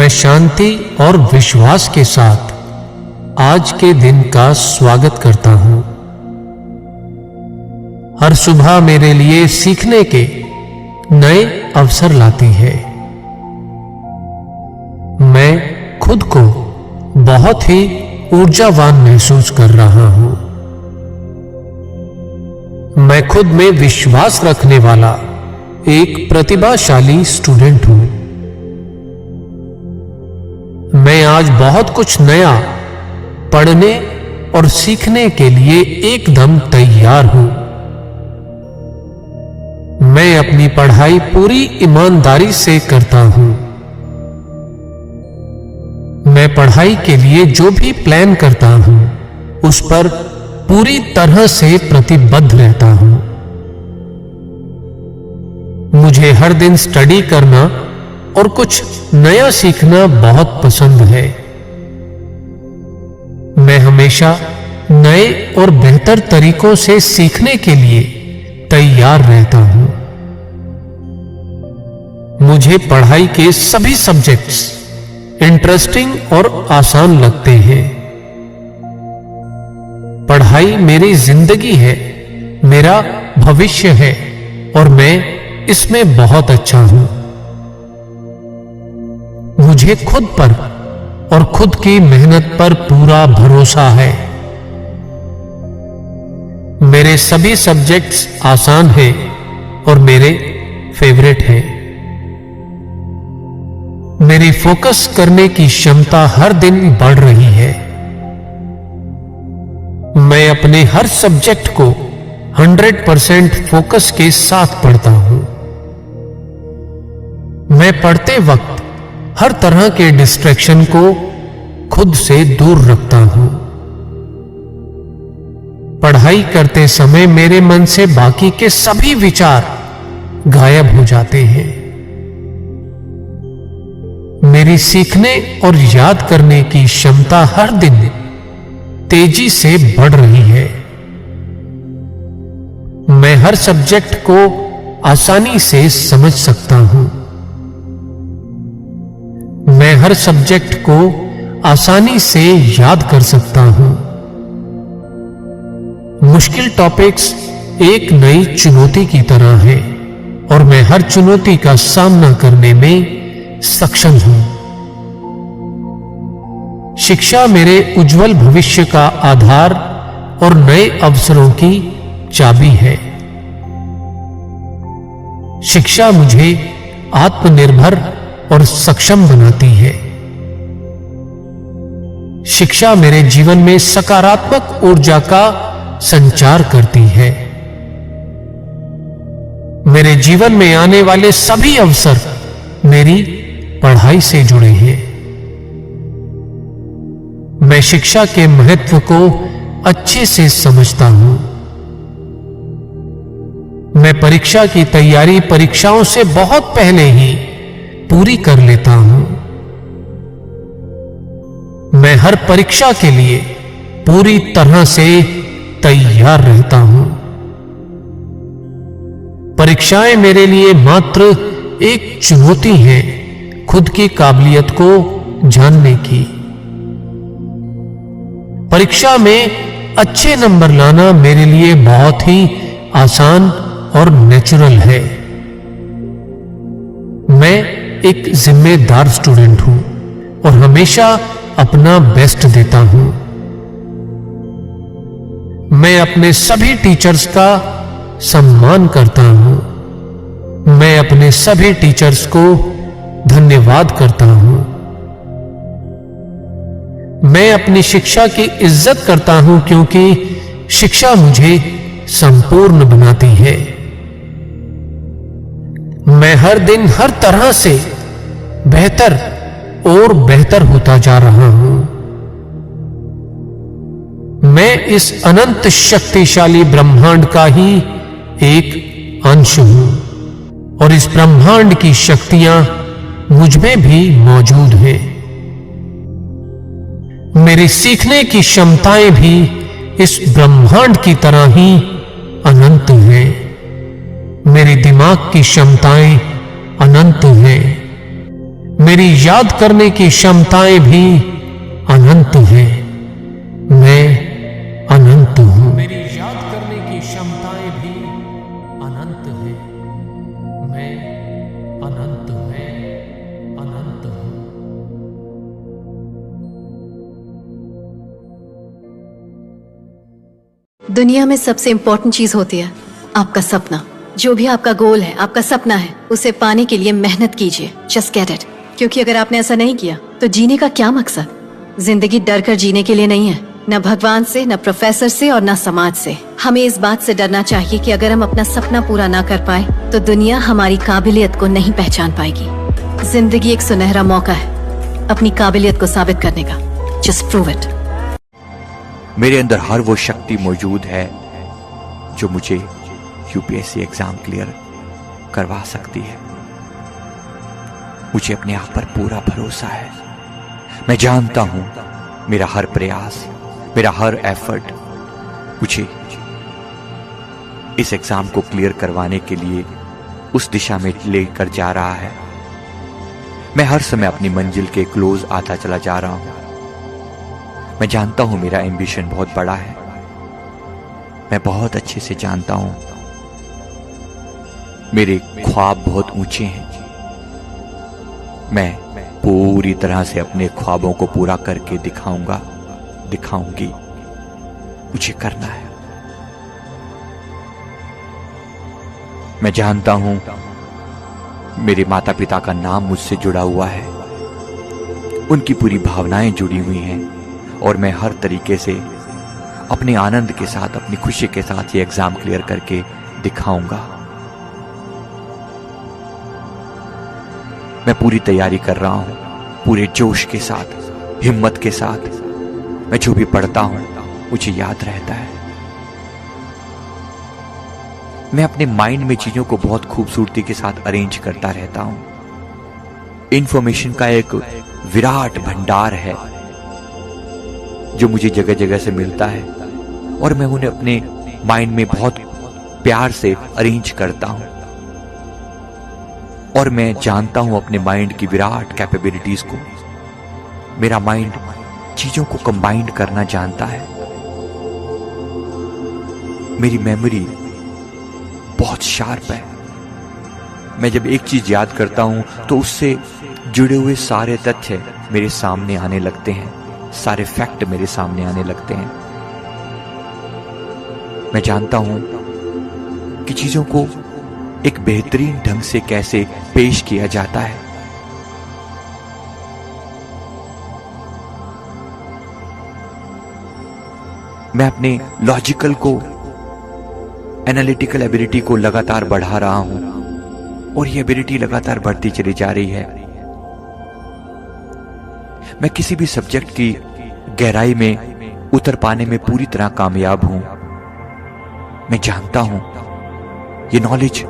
शांति और विश्वास के साथ आज के दिन का स्वागत करता हूं। हर सुबह मेरे लिए सीखने के नए अवसर लाती है। मैं खुद को बहुत ही ऊर्जावान महसूस कर रहा हूं। मैं खुद में विश्वास रखने वाला एक प्रतिभाशाली स्टूडेंट हूं। मैं आज बहुत कुछ नया पढ़ने और सीखने के लिए एकदम तैयार हूं। मैं अपनी पढ़ाई पूरी ईमानदारी से करता हूं। मैं पढ़ाई के लिए जो भी प्लान करता हूं उस पर पूरी तरह से प्रतिबद्ध रहता हूं। मुझे हर दिन स्टडी करना और कुछ नया सीखना बहुत पसंद है। मैं हमेशा नए और बेहतर तरीकों से सीखने के लिए तैयार रहता हूं। मुझे पढ़ाई के सभी सब्जेक्ट्स इंटरेस्टिंग और आसान लगते हैं। पढ़ाई मेरी जिंदगी है, मेरा भविष्य है और मैं इसमें बहुत अच्छा हूं। मुझे खुद पर और खुद की मेहनत पर पूरा भरोसा है। मेरे सभी सब्जेक्ट्स आसान हैं और मेरे फेवरेट हैं। मेरी फोकस करने की क्षमता हर दिन बढ़ रही है। मैं अपने हर सब्जेक्ट को 100% फोकस के साथ पढ़ता हूं। मैं पढ़ते वक्त हर तरह के डिस्ट्रैक्शन को खुद से दूर रखता हूं। पढ़ाई करते समय मेरे मन से बाकी के सभी विचार गायब हो जाते हैं। मेरी सीखने और याद करने की क्षमता हर दिन तेजी से बढ़ रही है। मैं हर सब्जेक्ट को आसानी से समझ सकता हूं। मैं हर सब्जेक्ट को आसानी से याद कर सकता हूं। मुश्किल टॉपिक्स एक नई चुनौती की तरह है और मैं हर चुनौती का सामना करने में सक्षम हूं। शिक्षा मेरे उज्जवल भविष्य का आधार और नए अवसरों की चाबी है। शिक्षा मुझे आत्मनिर्भर और सक्षम बनाती है। शिक्षा मेरे जीवन में सकारात्मक ऊर्जा का संचार करती है। मेरे जीवन में आने वाले सभी अवसर मेरी पढ़ाई से जुड़े हैं। मैं शिक्षा के महत्व को अच्छे से समझता हूं। मैं परीक्षा की तैयारी परीक्षाओं से बहुत पहले ही पूरी कर लेता हूं। मैं हर परीक्षा के लिए पूरी तरह से तैयार रहता हूं। परीक्षाएं मेरे लिए मात्र एक चुनौती है खुद की काबिलियत को जानने की। परीक्षा में अच्छे नंबर लाना मेरे लिए बहुत ही आसान और नेचुरल है। मैं एक जिम्मेदार स्टूडेंट हूं और हमेशा अपना बेस्ट देता हूं। मैं अपने सभी टीचर्स का सम्मान करता हूं। मैं अपने सभी टीचर्स को धन्यवाद करता हूं। मैं अपनी शिक्षा की इज्जत करता हूं क्योंकि शिक्षा मुझे संपूर्ण बनाती है। मैं हर दिन हर तरह से बेहतर और बेहतर होता जा रहा हूं। मैं इस अनंत शक्तिशाली ब्रह्मांड का ही एक अंश हूं और इस ब्रह्मांड की शक्तियां मुझ में भी मौजूद हैं। मेरी सीखने की क्षमताएं भी इस ब्रह्मांड की तरह ही अनंत हैं। मेरे दिमाग की क्षमताएं अनंत हैं। मेरी याद करने की क्षमताएं भी अनंत हैं। मैं अनंत हूं। मेरी याद करने की क्षमताएं भी अनंत हैं। मैं अनंत हूं। दुनिया में सबसे इंपॉर्टेंट चीज होती है आपका सपना। जो भी आपका गोल है, आपका सपना है, उसे पाने के लिए मेहनत कीजिए। Just get it. क्योंकि अगर आपने ऐसा नहीं किया तो जीने का क्या मकसद? जिंदगी डर कर जीने के लिए नहीं है, न भगवान से, न प्रोफेसर से और न समाज से। हमें इस बात से डरना चाहिए कि अगर हम अपना सपना पूरा ना कर पाए तो दुनिया हमारी काबिलियत को नहीं पहचान पाएगी। जिंदगी एक सुनहरा मौका है अपनी काबिलियत को साबित करने का। Just prove it. मेरे अंदर हर वो शक्ति मौजूद है जो मुझे यूपीएससी एग्जाम क्लियर करवा सकती है। मुझे अपने आप पर पूरा भरोसा है। मैं जानता हूं मेरा हर प्रयास, मेरा हर एफर्ट मुझे इस एग्जाम को क्लियर करवाने के लिए उस दिशा में लेकर जा रहा है। मैं हर समय अपनी मंजिल के क्लोज आता चला जा रहा हूं। मैं जानता हूं मेरा एम्बिशन बहुत बड़ा है। मैं बहुत अच्छे से जानता हूं मेरे ख्वाब बहुत ऊंचे हैं। मैं पूरी तरह से अपने ख्वाबों को पूरा करके दिखाऊंगी। मुझे करना है। मैं जानता हूं मेरे माता पिता का नाम मुझसे जुड़ा हुआ है। उनकी पूरी भावनाएं जुड़ी हुई हैं और मैं हर तरीके से अपने आनंद के साथ, अपनी खुशी के साथ ये एग्जाम क्लियर करके दिखाऊंगा। मैं पूरी तैयारी कर रहा हूं, पूरे जोश के साथ, हिम्मत के साथ। मैं जो भी पढ़ता हूं मुझे याद रहता है। मैं अपने माइंड में चीजों को बहुत खूबसूरती के साथ अरेंज करता रहता हूं। इंफॉर्मेशन का एक विराट भंडार है जो मुझे जगह जगह से मिलता है और मैं उन्हें अपने माइंड में बहुत प्यार से अरेंज करता हूं। और मैं जानता हूं अपने माइंड की विराट कैपेबिलिटीज को। मेरा माइंड चीजों को कंबाइन करना जानता है। मेरी मेमोरी बहुत शार्प है। मैं जब एक चीज याद करता हूं तो उससे जुड़े हुए सारे तथ्य मेरे सामने आने लगते हैं, सारे फैक्ट मेरे सामने आने लगते हैं। मैं जानता हूं कि चीजों को एक बेहतरीन ढंग से कैसे पेश किया जाता है। मैं अपने लॉजिकल को, एनालिटिकल एबिलिटी को लगातार बढ़ा रहा हूं और यह एबिलिटी लगातार बढ़ती चली जा रही है। मैं किसी भी सब्जेक्ट की गहराई में उतर पाने में पूरी तरह कामयाब हूं। मैं जानता हूं ये नॉलेज,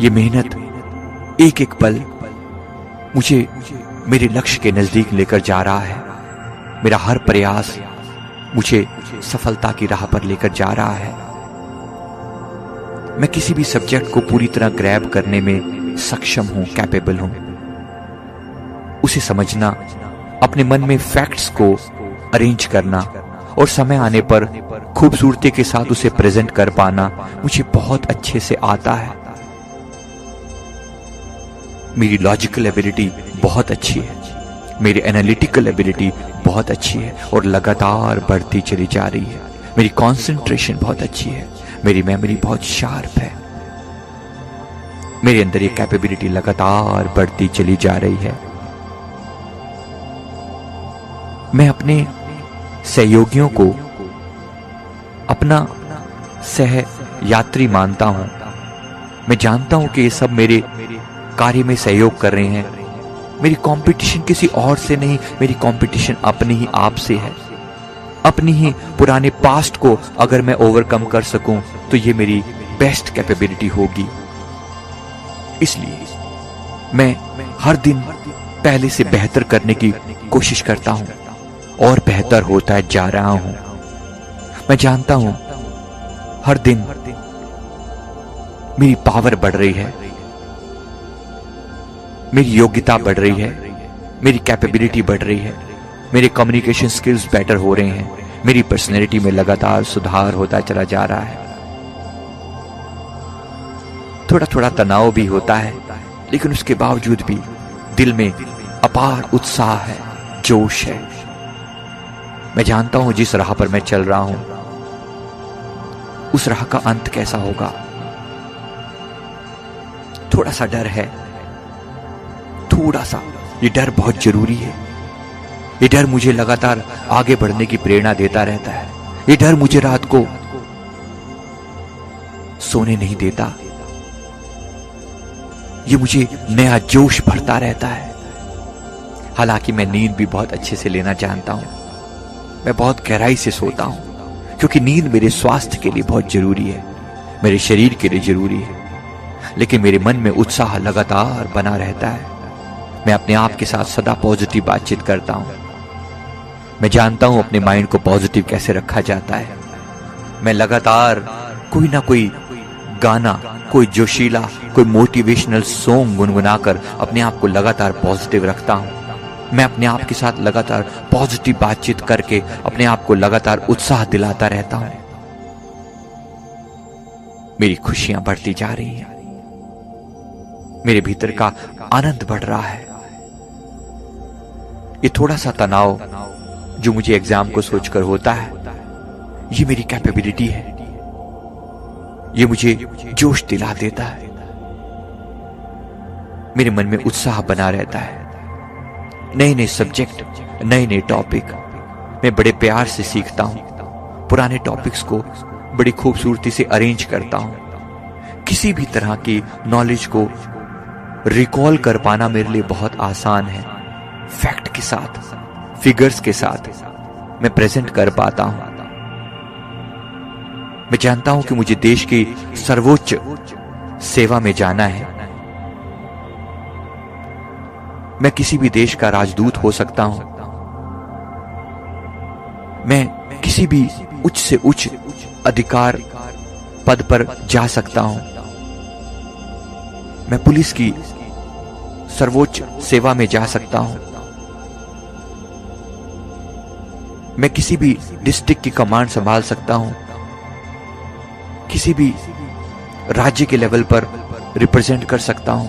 ये मेहनत एक एक पल मुझे मेरे लक्ष्य के नजदीक लेकर जा रहा है। मेरा हर प्रयास मुझे सफलता की राह पर लेकर जा रहा है। मैं किसी भी सब्जेक्ट को पूरी तरह ग्रैब करने में सक्षम हूं, कैपेबल हूं। उसे समझना, अपने मन में फैक्ट्स को अरेंज करना और समय आने पर खूबसूरती के साथ उसे प्रेजेंट कर पाना मुझे बहुत अच्छे से आता है। मेरी लॉजिकल एबिलिटी बहुत अच्छी है, मेरी एनालिटिकल एबिलिटी बहुत अच्छी है और लगातार बढ़ती चली जा रही है। मेरी कंसंट्रेशन बहुत अच्छी है, मेरी मेमोरी बहुत शार्प है। मेरे अंदर ये कैपेबिलिटी लगातार बढ़ती चली जा रही है। मैं अपने सहयोगियों को अपना सह यात्री मानता हूं। मैं जानता हूं कि ये सब मेरे कार्य में सहयोग कर रहे हैं। मेरी कंपटीशन किसी और से नहीं, मेरी कंपटीशन अपने ही आप से है। अपनी ही पुराने पास्ट को अगर मैं ओवरकम कर सकूं तो ये मेरी बेस्ट कैपेबिलिटी होगी। इसलिए मैं हर दिन पहले से बेहतर करने की कोशिश करता हूं और बेहतर होता जा रहा हूं। मैं जानता हूं हर दिन मेरी पावर बढ़ रही है। मेरी योग्यता बढ़ रही है, मेरी कैपेबिलिटी बढ़ रही है, मेरे कम्युनिकेशन स्किल्स बेटर हो रहे हैं, मेरी पर्सनैलिटी में लगातार सुधार होता चला जा रहा है। थोड़ा थोड़ा तनाव भी होता है, लेकिन उसके बावजूद भी दिल में अपार उत्साह है, जोश है। मैं जानता हूं जिस राह पर मैं चल रहा हूं, उस राह का अंत कैसा होगा। थोड़ा सा डर है, थोड़ा सा। ये डर बहुत जरूरी है। ये डर मुझे लगातार आगे बढ़ने की प्रेरणा देता रहता है। ये डर मुझे रात को सोने नहीं देता। ये मुझे नया जोश भरता रहता है। हालांकि मैं नींद भी बहुत अच्छे से लेना जानता हूं। मैं बहुत गहराई से सोता हूं, क्योंकि नींद मेरे स्वास्थ्य के लिए बहुत जरूरी है, मेरे शरीर के लिए जरूरी है। लेकिन मेरे मन में उत्साह लगातार बना रहता है। मैं अपने आप के साथ सदा पॉजिटिव बातचीत करता हूं। मैं जानता हूं अपने माइंड को पॉजिटिव कैसे रखा जाता है। मैं लगातार कोई ना कोई गाना, कोई जोशीला, कोई मोटिवेशनल सॉन्ग गुनगुनाकर अपने आप को लगातार पॉजिटिव रखता हूं। मैं अपने आप के साथ लगातार पॉजिटिव बातचीत करके अपने आप को लगातार उत्साह दिलाता रहता हूं। मेरी खुशियां बढ़ती जा रही हैं, मेरे भीतर का आनंद बढ़ रहा है। ये थोड़ा सा तनाव जो मुझे एग्जाम को सोचकर होता है, ये मेरी कैपेबिलिटी है। ये मुझे जोश दिला देता है। मेरे मन में उत्साह बना रहता है। नए नए सब्जेक्ट, नए नए टॉपिक मैं बड़े प्यार से सीखता हूं। पुराने टॉपिक्स को बड़ी खूबसूरती से अरेंज करता हूं। किसी भी तरह की नॉलेज को रिकॉल कर पाना मेरे लिए बहुत आसान है। फैक्ट के साथ, फिगर्स के साथ मैं प्रेजेंट कर पाता हूं। मैं जानता हूं कि मुझे देश की सर्वोच्च सेवा में जाना है। मैं किसी भी देश का राजदूत हो सकता हूं। मैं किसी भी उच्च से उच्च अधिकार पद पर जा सकता हूं। मैं पुलिस की सर्वोच्च सेवा में जा सकता हूं। मैं किसी भी डिस्ट्रिक्ट की कमांड संभाल सकता हूं। किसी भी राज्य के लेवल पर रिप्रेजेंट कर सकता हूं।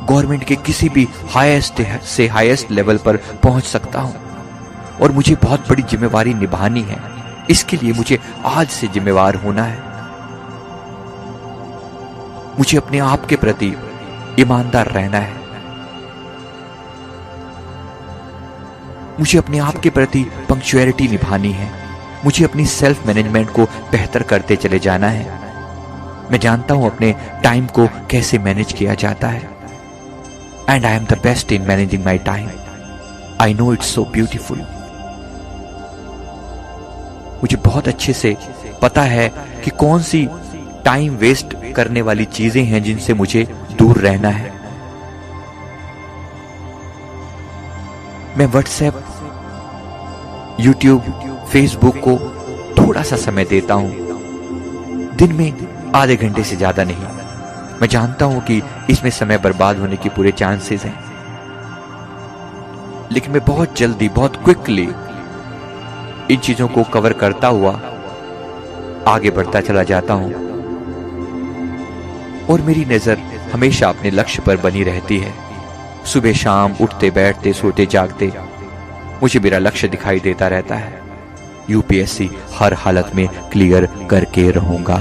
गवर्नमेंट के किसी भी हाईएस्ट से हाईएस्ट लेवल पर पहुंच सकता हूं। और मुझे बहुत बड़ी जिम्मेवारी निभानी है। इसके लिए मुझे आज से जिम्मेवार होना है। मुझे अपने आप के प्रति ईमानदार रहना है। मुझे अपने आप के प्रति पंक्चुअलिटी निभानी है। मुझे अपनी सेल्फ मैनेजमेंट को बेहतर करते चले जाना है। मैं जानता हूं अपने टाइम को कैसे मैनेज किया जाता है। And I am the best in managing my time. I know it's so beautiful. मुझे बहुत अच्छे से पता है कि कौन सी टाइम वेस्ट करने वाली चीजें हैं जिनसे मुझे दूर रहना है। मैं व्हाट्सएप, यूट्यूब, फेसबुक को थोड़ा सा समय देता हूं, दिन में आधे घंटे से ज्यादा नहीं। मैं जानता हूं कि इसमें समय बर्बाद होने की पूरे चांसेस हैं, लेकिन मैं बहुत जल्दी, बहुत क्विकली इन चीजों को कवर करता हुआ आगे बढ़ता चला जाता हूं। और मेरी नजर हमेशा अपने लक्ष्य पर बनी रहती है। सुबह शाम उठते बैठते सोते जागते मुझे मेरा लक्ष्य दिखाई देता रहता है। यूपीएससी हर हालत में क्लियर करके रहूंगा।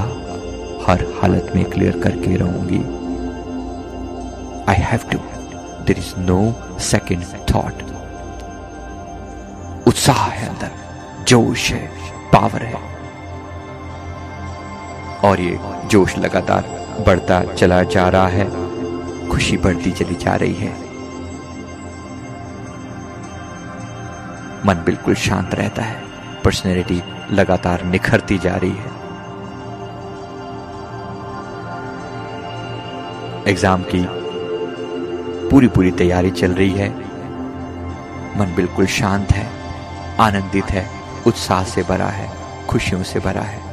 हर हालत में क्लियर करके रहूंगी। I have to. There is no second thought. उत्साह है अंदर, जोश है, पावर है। और ये जोश लगातार बढ़ता चला जा रहा है। खुशी बढ़ती चली जा रही है। मन बिल्कुल शांत रहता है। पर्सनैलिटी लगातार निखरती जा रही है। एग्जाम की पूरी तैयारी चल रही है। मन बिल्कुल शांत है, आनंदित है, उत्साह से भरा है, खुशियों से भरा है।